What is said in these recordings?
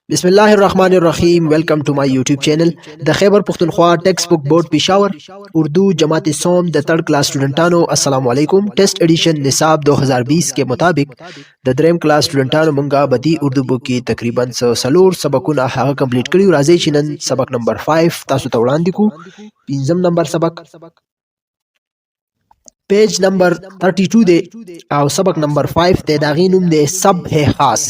بسم الله الرحمن الرحیم ویلکم ټو مای یوټیوب چینل د خیبر پختونخوا ټیکسٹ بک بورډ پېښور اردو جماعت سوم د تھرڈ کلاس سټوډنټانو السلام علیکم ټیسٹ ایڈیشن نصاب 2020 के मुताबिक د دریم کلاس سټوډنټانو مونږه بدی اردو بک کې تقریبا سلور سبقونه هغه کمپلیټ کړي راځي چې نن سبق نمبر 5 تاسو ته وړاندې کو پنځم نمبر سبق پیج نمبر 32 دی او سبق نمبر 5 ته دا غي نوم دی سب ہے خاص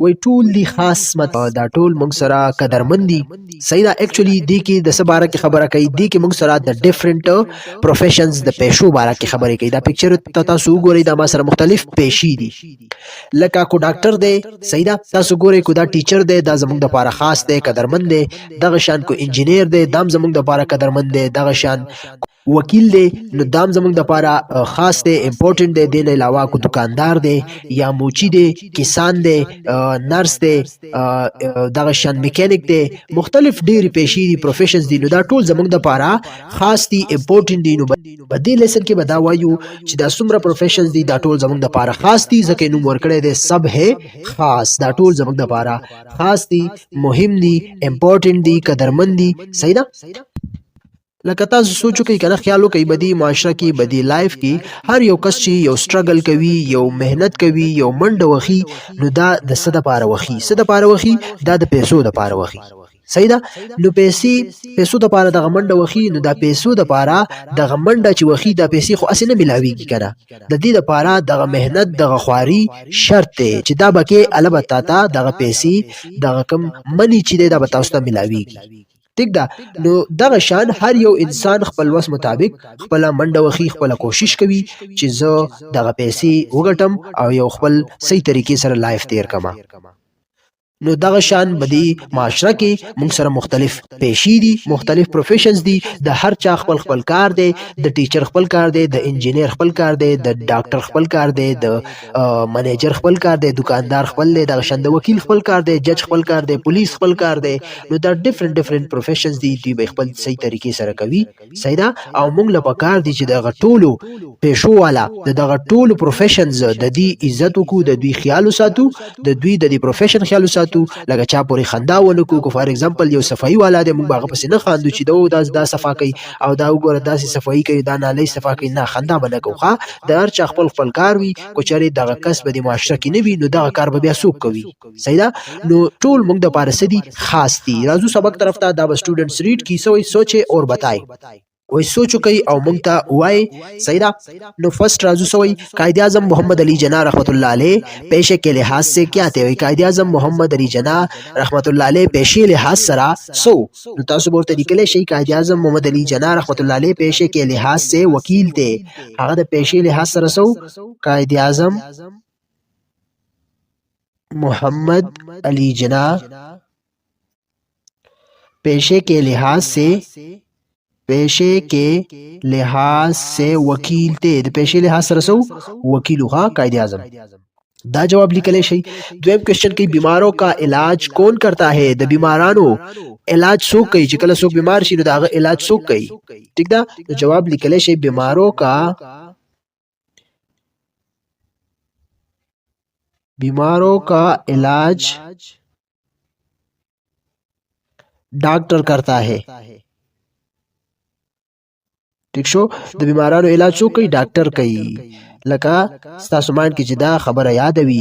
وای ټول دی خاص مت دا ټول موږ سره قدرمندي صحیح دا اکچولی دی کې د سباره کې خبره کوي دی کې موږ سره د ډیفرنٹ پروفیشنز د پېښو باره کې خبرې کوي دا پکچر ته تاسو وګورئ دا ما سره مختلف پېشي دي لکه کو ډاکټر دی صحیح دا تاسو ګورئ کو دا ټیچر دی دا زموږ د لپاره خاص دی قدرمند دی دغه شان کو انجینیر دی دام زموږ د لپاره قدرمند دی دغه شان وکیل دی نو دام زموږ د لپاره خاص دی امپورټنت دی دین علاوه کو دکاندار دی یا موچی دی کسان دی نرس دی دغه شان میکانیک دی مختلف ډیر پیشي دي پروفیشنز دي نو دا ټول زموږ د لپاره خاص دي امپورټنت دي نو په دې لیسن کې به دا وایو چې دا څومره پروفیشنز دي دا ټول زموږ د لپاره خاص دي ځکه نوم ورکړی دی سب ہے خاص دا ټول زموږ د لپاره خاص دي مهم دي امپورټنت دي قدرمند دي صحیح ده لکه تاسو سوچو کوي کنه خیالو کوي بدی معاشره کې بدی لایف کې هر یو کس چې یو سټرګل کوي یو مهنت کوي یو منډه وخی نو دا د صد پاره وخی صد پاره وخی دا د پیسو د پاره وخی صحیح ده نو پیسو د پاره د غمنډه وخی نو دا پیسو د پاره د غمنډه چې وخی دا پیسې خو اسنه ملاویږي کنه د دې د پاره د مهنت د غخواري شرط ته چې دا بکه البته تا د پیسې د کم منی چې دا به تاسو ته ملاویږي ٹھیک ده نو دغه شان هر یو انسان خپل وس مطابق خپل منډه وخی خپل کوشش کوي چې زه دغه پیسې وګټم او یو خپل صحیح طریقې سره لایف تیر کما نو دغه شان بدی معاشره کې موږ سره مختلف پیشي دي مختلف پروفیشنز دي د هر چا خپل خپل کار دی د ټیچر خپل کار دی د انجینیر خپل کار دی د ډاکټر خپل کار دی د منیجر خپل کار دی دکاندار خپل دی د شند وکیل خپل کار دی جج خپل کار دی پولیس خپل کار دی نو دا ډیفرنٹ پروفیشنز دي دوی به خپل صحیح طریقې سره کوي صحیح ده او موږ له پکار دي چې دغه ټولو پیشو والا دغه ټولو پروفیشنز د دې عزت کو د دوی خیال ساتو د دوی د دې پروفیشن خیال ساتو لکه چا پوری خندا ونکو کو فار ایگزامپل یو صفائی والا د موږ هغه پسې نه خاندو چې دا صفا کوي او دا وګوره داسې صفائی کوي دا نه لې صفا کوي نه خندا بنه کوخه د هر چا خپل خپل کار وي کو چره دغه کسب د معاشره کې نه وي نو دغه کار به بیا سوق کوي صحیح ده نو ټول موږ د پاره سدي خاص دي راځو سبق طرف ته دا سټوډنټس ریډ کی سوچے اور بتائے وای سوچو کوي او مونږ ته وای صحیح ده نو فرست راځو سوئی قائد اعظم محمد علی جناح رحمت الله علیه پیشه کے لحاظ سے کیا ته وای قائد اعظم محمد علی جناح رحمت الله علیه پیشه لحاظ سره سو نو تاسو ورته لیکل شي قائد اعظم محمد علی جناح رحمت الله علیه پیشه کے لحاظ سے وکیل ته هغه د پیشه لحاظ سره سو قائد اعظم محمد علی جناح پیشه کے لحاظ سے پیشے کے لحاظ سے وکیل تے د پیشے لحاظ سره سو وکیل ہوا قائد اعظم دا جواب لیکلے شي دویم کوېسچن کې بیماروں کا علاج کون کرتا ہے د بیمارانو علاج څوک کوي چې کله څوک بیمار شي نو دا علاج څوک کوي ٹھیک ده جواب لیکلے شي بیماروں کا علاج ڈاکٹر کرتا ہے ٹھیک شو د بیمارانو علاج څوک کوي ډاکټر کوي لکه ستاسو مان کې چې دا خبره یاد وي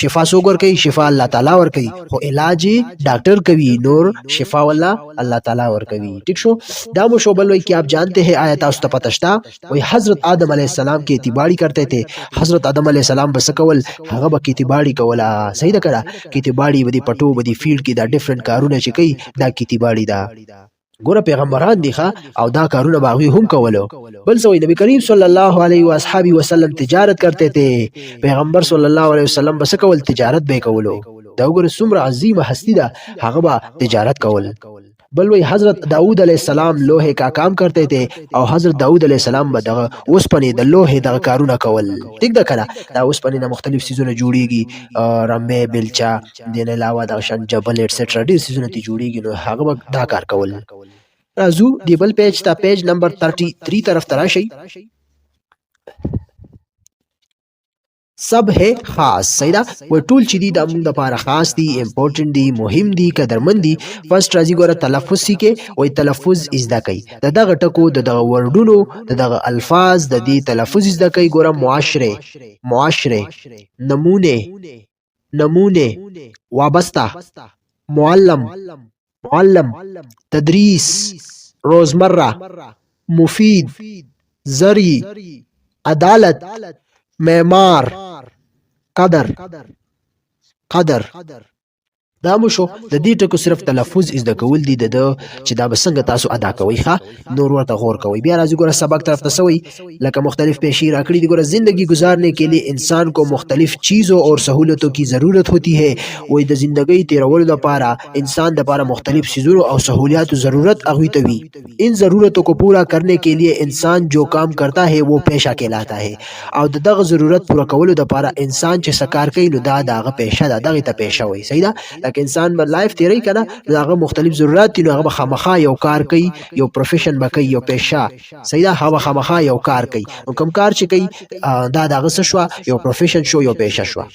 شفا څوک ور کوي شفا الله تعالی ور کوي خو علاج ډاکټر کوي نور شفا والله الله تعالی ور کوي ٹھیک شو دا مو شوبل وای کہ آپ جانتے ہیں آیا تاسو ته پته شته وای حضرت آدم علیہ السلام کې اتباعی کرتے تھے حضرت آدم علیہ السلام بس کول هغه به کې اتباعی کولا صحیح ده کړه کې اتباعی بدی پټو بدی فیلډ کې دا ډیفرنٹ کارونه چې کوي دا کې اتباعی دا ګوره پیغمبران دي ښه او دا کارونه باغوی هم کولو بل سوی نبی کریم صلی الله علیه و اصحابہ وسلم تجارت کرتے تھے پیغمبر صلی الله علیه وسلم بس کول تجارت به کولو دا وګوره څومره عظیمه هستی ده هغه به تجارت کول بل وی حضرت داؤد علیہ السلام لوہے کا کام کرتے تھے او حضرت داؤد علیہ السلام به دغه اوسپنې د لوہې دغه کارونه کول ټیک ده کنه دا اوسپنې نه مختلف سيزونه جوړیږي رمبه بلچا دین علاوه د شان جبل ایټسټرا ډیر سيزونه تی جوړیږي نو هغه دا کار کول راځو دی بل پیج تا پیج نمبر 33 طرف تراشي सब है خاص. صحیح ده. و ټول چې دي د موږ لپاره خاص دي، امپورټنت دي، مهم دي، قدرمن دي. فرست راځي ګوره تلفظ سیکه، وای تلفظ زده کوي. د دغه ټکو د دغه ورډونو د دغه الفاظ د دې تلفظ زده کوي. ګوره معاشره، معاشره، نمونه، نمونه، وابسته، معلم، معلم، تدریس، روزمره، مفید، زری، عدالت، معمار، قدر، قدر. دا مو شو د دې ټکو صرف تلفظ زده کول دي د چې دا به څنګه تاسو ادا کوئ. ښه نور ورته غور کوئ. بیا راځي ګوره سبق طرف ته سوی لکه مختلف پیشی راکړي دي. ګوره زندگی گزارنے کے لیے انسان کو مختلف چیزوں اور سہولتوں کی ضرورت ہوتی ہے. وای د زندګۍ تیرولو لپاره انسان د لپاره مختلف چیزونو او سہولیاتو ضرورت اغوی ته وي. ان ضرورتوں کو پورا کرنے کے لیے انسان جو کام کرتا ہے وہ پیشہ کہلاتا ہے. او د دغه ضرورت پورا کولو لپاره انسان چې سکار کوي نو دا دغه پیشه ده، دغه ته پیشه وایي. صحیح ده. لکه انسان به لایف تیری کنه هغه مختلف ضرورت دي نو هغه خامخا یو کار کوي، یو پروفیشن به کوي، یو پیشه. صحیح ده. هغه خامخا یو کار کوي. نو کوم کار چې کوي دا دغه څه شو، یو پروفیشن شو، یو پیشه شو.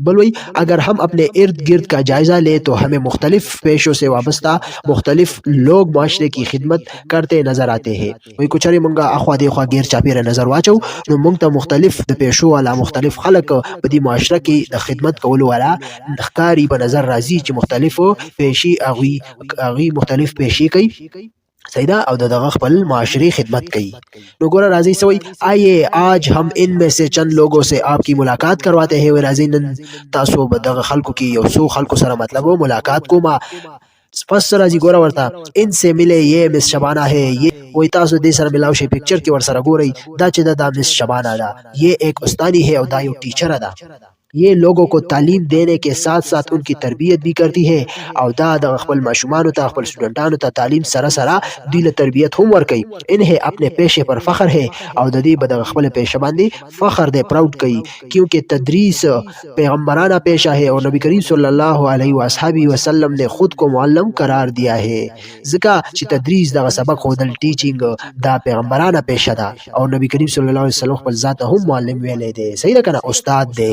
بل وی اگر हम अपने इर्द गिर्द का जायजा ले तो हमें मुख्तलिफ पेशों से वाबस्ता मुख्तलिफ लोग माशरे की खिदमत करते नजर आते हैं. वही कुछ अरे मंगा अखवा देखा गैर चापीर नजर वाचो نو مونږ ته مختلف د پیشو والا مختلف خلک په دې معاشره کې د خدمت کولو والا ښکاری په نظر راځي چې مختلفو پیشي اغوی مختلف پیشي کوي. صحیح ده. او دغه خپل معاشري خدمت کوي. نو ګوره راځي سوی آئیے آج ہم ان میں سے چند لوگوں سے آپ کی ملاقات کرواتے ہیں. راځي نن تاسو به دغه خلکو کې یو څو خلکو سره مطلب ملاقات کوما. پس راځي ګوره ورته ان سے ملے یہ مس شبانہ ہے. یہ وای تاسو دې سره ملاو شي پکچر کې ور سره ګورئ دا چې دا مس شبانہ ده. یہ ایک استانی ہے او دا یو ټیچر ده. یہ لوگوں کو تعلیم دینے کے ساتھ ساتھ ان کی تربیت بھی کرتی ہے. او دا د خپل ماشومانو ته خپل سټوډنټانو ته تعلیم سره سره دوی له تربیت هم ورکوي. انہیں اپنے پیشے پر فخر ہے. او د دې به د خپل پیشه باندې فخر دی، پراؤډ کوي. کیونکہ تدریس پیغمبرانہ پیشہ ہے اور نبی کریم صلی اللہ علیہ وآلہ وسلم نے خود کو معلم قرار دیا ہے. ځکه چې تدریس دغه سبق خودل ټیچینګ دا پیغمبرانہ پیشه ده او نبی کریم صلی الله علیه وسلم خپل ذات هم معلم ویلې دی. صحیح ده کنه، استاد دی.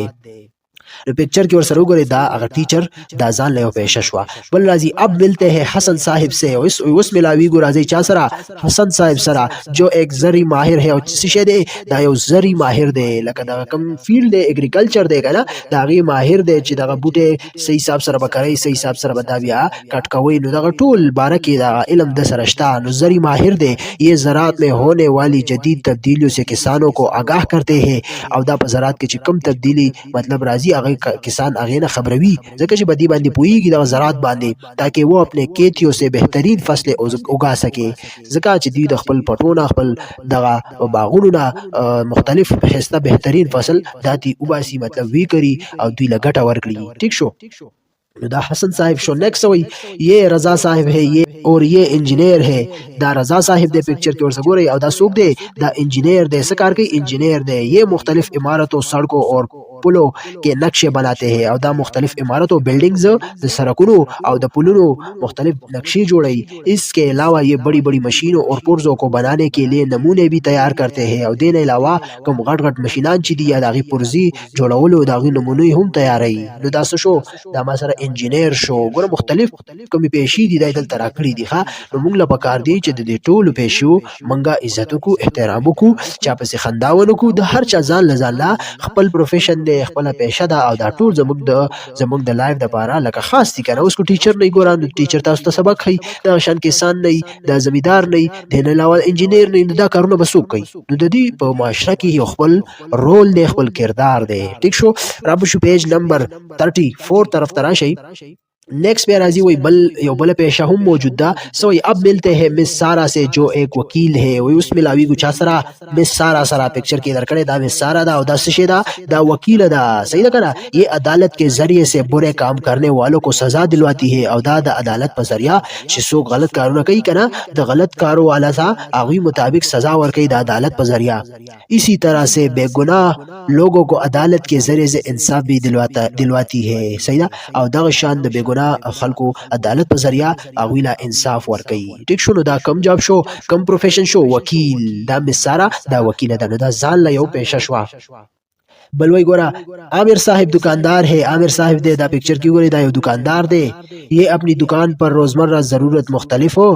نو پکچر کې ور سره وګورئ دا هغه ټیچر دا ځان له پیشه شو. بل راځي اب ملتے ہیں حسن صاحب سے. اوس ملاوی ګور راځي چا سره؟ حسن صاحب سره جو ایک زری ماهر ہے. او څه شه دی؟ دا یو زری ماهر دی. لکه دا کوم فیلډ دی اګریکلچر دی کنه، دا غي ماهر دی چې دغه بوټي صحیح حساب سره بکړی، صحیح حساب سره بدا بیا کټ کوي. نو دغه ټول بارکه دا علم د سره شته. نو زری ماهر دی. یہ زراعت میں ہونے والی جدید تبدیلیوں سے کسانوں کو آگاہ کرتے ہیں. او دا په زراعت کې چې کم تبدیلی مطلب راځي هغه کسان هغه نه خبروي، ځکه چې بدی باندې پويږي د زراعت باندې تاکہ وہ اپنے کھیتیوں سے بہترین فصل اگا سکے. ځکه چې دوی د خپل پټونه خپل دغه باغونو نه مختلف خسته بهترین فصل داتی وباسي، مطلب وی کری او دوی لګټه ورکړي. ٹھیک شو. دا حسن صاحب شو. نیکسٹ وی یہ رضا صاحب ہے یہ اور یہ انجینئر ہے. دا رضا صاحب دے پکچر کې ورسره ګورئ او دا څوک دی؟ دا انجینئر دی. څه کار کوي؟ انجینئر دی. یہ مختلف عمارتوں سڑکوں اور پلوں کے نقشے بناتے ہیں. او دا مختلف عمارتوں بلڈنگز د سړکونو او د پلونو مختلف نقشے جوړي. اس کے علاوہ یہ بڑی بڑی مشینوں اور پرزوں کو بنانے کے لیے نمونے بھی تیار کرتے ہیں. او دین علاوہ کوم غټ غټ ماشینان چې دی داغي پرزي جوړولو داغي نمونه هم تیاري. نو دا څه شو؟ دا ما سره انجینیر شو. ګوره مختلف کومې پیشي دي د دلته راکړي دي. ښه نو موږ له پکار دی چې د دې ټولو پیشو منګه عزت کو، احترام کو، چا پسې خنداونه کو. د هر چا ځان له ځان خپل پروفیشن دی، خپل پیشه ده. او دا ټول زموږ د لایف د پاره لکه خاص دي کنه. اوس کو ټیچر نه ګوران ټیچر تاسو ته سبق خي، دا شان کسان نه، دا زمیدار نه، د نه علاوه انجینیر نه، دا کارونه بسوک کوي. نو د دې په معاشره کې یو خپل رول دی، خپل کردار دی. ٹھیک شو. رابو شو پیج نمبر 34 طرف تراشي. نیکسٹ پہ راضی وہی بل یو بل پیشہ ہم موجود دا. سوئی اب ملتے ہیں مس سارا سے جو ایک وکیل ہے. وہی اس ملاوی گچھا سرا مس سارا سرا پکچر کی در کڑے دا مس سارا دا او دا سشے دا وکیل دا. صحیح دا کنا. یہ عدالت کے ذریعے سے برے کام کرنے والوں کو سزا دلواتی ہے. او دا عدالت پر ذریعہ شسو غلط کارونه کوي کنا، دا غلط کارو والا سا اغوی مطابق سزا ورکي دا عدالت پر ذریعہ. اسی طرح سے بے گناہ لوگوں کو عدالت کے ذریعے سے انصاف بھی دلواتی ہے. صحیح دا. او دا شان د بے گناہ خلکو عدالت په ذریعہ اغوی لا انصاف ورکي. ټیک شو. نو دا کم جاب شو، کم پروفیشن شو؟ وکیل. دا مسارا دا وکیل ده. نو دا ځان له یو پیشه شو. बल वही गोरा आमिर साहब दुकानदार है, आमिर साहब दे दा पिक्चर की गोरे दा यो दुकानदार दे, ये अपनी दुकान पर रोजमर्रा जरूरत मुख्तलिफ हो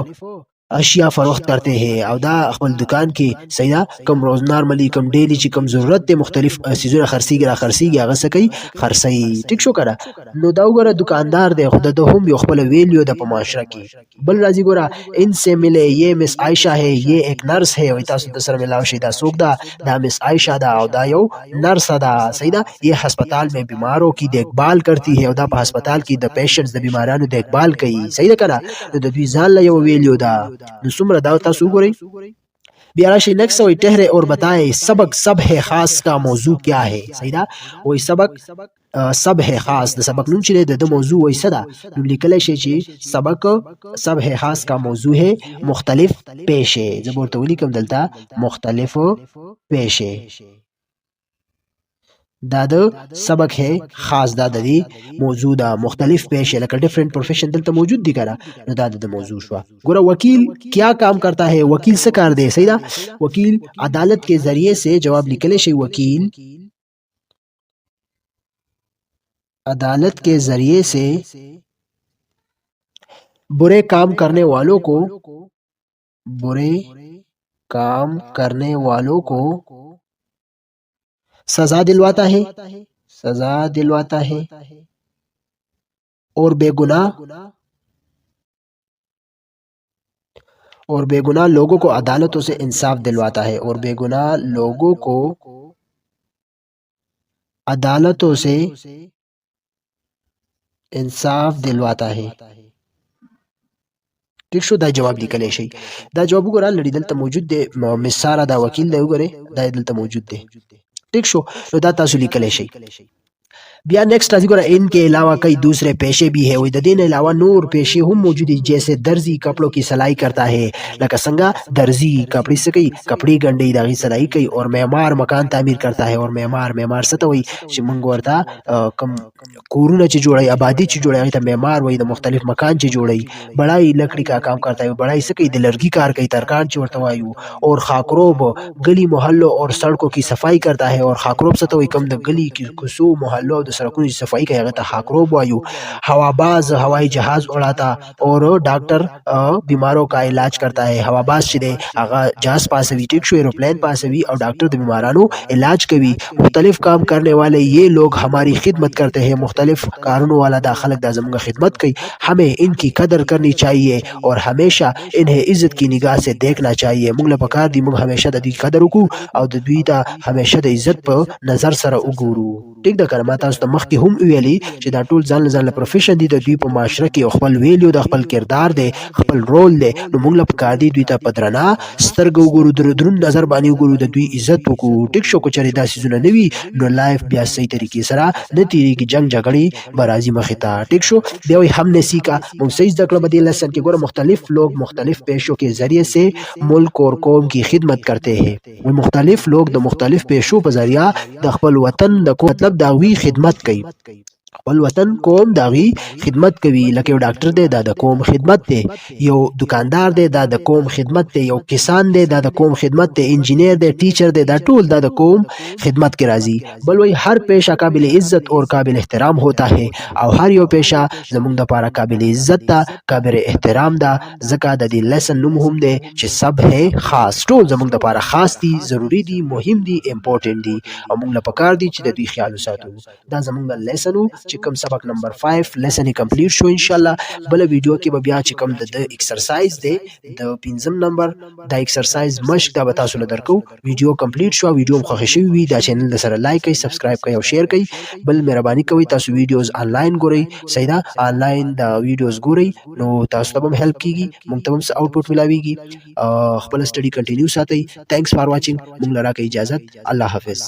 अशिया फरोख्त करते हैं او دا خپل دکان کې سیدا کم روز نارملی کم ډیلی چې کم ضرورت ته مختلف سيزونه خرڅيږي هغه څه کوي خرڅي ټیک شو کړه نو دا وګوره دکاندار دی خود ته هم یو خپل ویلیو د په معاشره کې بل راځي ګوره ان سے ملے یہ مس عائشہ ہے یہ ایک نرس ہے وای تاسو د سره ملاو شي دا سوق دا مس عائشہ دا او دا یو نرس دا سیدا یہ هسپتال میں بیماروں کی دیکھ کرتی ہے او دا په هسپتال کې د پیشنټس د بیمارانو دیکھ کوي سیدا کړه نو د دوی ځان له یو ویلیو دا نو څومره دا تاسو وګورئ بیا راشي نیکسٹ وہی ٹہرے اور بتائے سبق سب ہے خاص کا موضوع کیا ہے صحیح دا وہی سبق سب ہے خاص د سبق نوم چې د موضوع وای صدا نو لیکل شي چې سبق سب ہے خاص کا موضوع ہے مختلف پیشے زبر ته ولیکم دلته مختلف پیشے دا د سبق ہے خاص دا د موضوع دا مختلف پیش ہے لکه ڈفرنٹ پروفیشن دلته موجود دي کنه نو دا د موضوع شو ګوره وکیل کیا کام کرتا ہے وکیل څه کار دی صحیح دا وکیل عدالت کے ذریعے سے جواب نکلے شي وکیل عدالت کے ذریعے سے برے کام کرنے والوں کو سزا دلواتا ہے اور بے گناہ لوگوں کو عدالتوں سے انصاف دلواتا ہے اور بے گناہ لوگوں کو عدالتوں سے انصاف دلواتا ہے ٹھیک شو دا جواب لیکلی شي دا جواب وګوره لړی دلته موجود دی مساره دا وکیل دی وګوره دا دلته موجود دی ٹھیک شو نو دا تاسو لیکلی شي بیا نیکسٹ راځي ګوره ان کے علاوہ کئی دوسرے پیشے بھی ہے وای د دین علاوہ نور پیشے هم موجود دي جیسے درزی کپڑوں کی سلائی کرتا ہے لکه څنګه درزی کپڑی سکی کپڑی ګنڈی داغي سلائی کوي اور معمار مکان تعمیر کرتا ہے اور معمار ستوي چې مونږ ورته کم کورونه چې جوړي آبادی چې جوړي هغه ته معمار وای د مختلف مکان چې جوړي بڑای لکڑی کا کام کرتا ہے بڑای سکی د لرګي کار کوي ترکان چې ورته وایو اور خاکروب گلی محلوں اور سڑکوں کی صفائی کرتا ہے اور خاکروب ستوي کم د گلی کی کوڅو محلوں د سڑکونو صفائی کوي هغه ته خاکروب وایو هواباز हवाई जहाज उड़ाता और डॉक्टर बीमारों का इलाज करता है हवाबाज چې دی هغه جहाز پاسوي ټیک شو ایروپلین پاسوي और डॉक्टर د بیمارانو علاج کوي مختلف کام کرنے والے یہ لوگ हमारी خدمت करते हैं مختلف کارونو والا دا خلق دا زموږ خدمت کوي हमें इनकी قدر करनी चाहिए और हमेशा इन्हें عزت کی نگاہ سے دیکھنا चाहिए موږ له پکار دی موږ همیشه د دې قدر وکړو او د دوی ته همیشه د عزت په نظر سره وګورو ټیک دا کلمه تاسو ته مخکې هم ویلي چې دا ټول ځان له پروفیشن دي د دوی په معاشره کې خپل ویلیو د خپل کردار دی خپل رول دی نو موږ له پکار دی دوی ته په درنه سترګو وګورو درون نظر باندې وګورو د دوی عزت وکړو ټیک شو کو چېرې داسې څیزونه نه وي نو لایف بیا صحیح طریقې سره نه تیریږي جنګ جګړې به راځي مخې ته ټیک شو بیا وایي هم نے سیکھا موږ صحیح زده کړه په دې لیسن کې ګوره مختلف لوگ مختلف پیشوں کے ذریعے سے ملک اور قوم کی خدمت کرتے ہیں مختلف لوگ د مختلف پیشوں په ذریعہ د خپل وطن د مطلب داوی خدمت کوي خپل وطن قوم داغي خدمت کوي لکه یو ډاکټر دی دا د قوم خدمت دی یو دکاندار دی دا د قوم خدمت دی یو کسان دی دا د قوم خدمت دی انجینیر دی ټیچر دی دا ټول دا د قوم خدمت کې راځي بل وای هر پیشہ قابل عزت اور قابل احترام ہوتا ہے او هر یو پیشہ زموږ د لپاره قابل عزت دا قابل احترام دا ځکه د دې لیسن نوم هم دی چې سب ہے خاص ټول زموږ د لپاره خاص دي ضروری دي مهم دي امپورټنت دي او موږ له پکار دي چې د دوی خیال وساتو دا زموږ لیسن چې کوم سبق نمبر 5 لیسن کمپلیټ شو ان شاء الله بل ویډیو کې به بیا چې کوم د ایکسرسایز دی د 5 نمبر د ایکسرسایز مشق دا به تاسو له درکو ویډیو کمپلیټ شو ویډیو مخه شوی وي دا چینل سره لایک کړئ سبسکرایب کړئ او شیر کړئ بل مهرباني کوئ تاسو ویډیوز آنلاین ګورئ صحیح دا آنلاین دا ویډیوز ګورئ نو تاسو ته هم هیلپ کیږي موږ ته هم آوټپوټ ملاويږي خپل سټډي کنټینیو ساتئ تھینکس فار واچینګ موږ لرا کې اجازه الله حافظ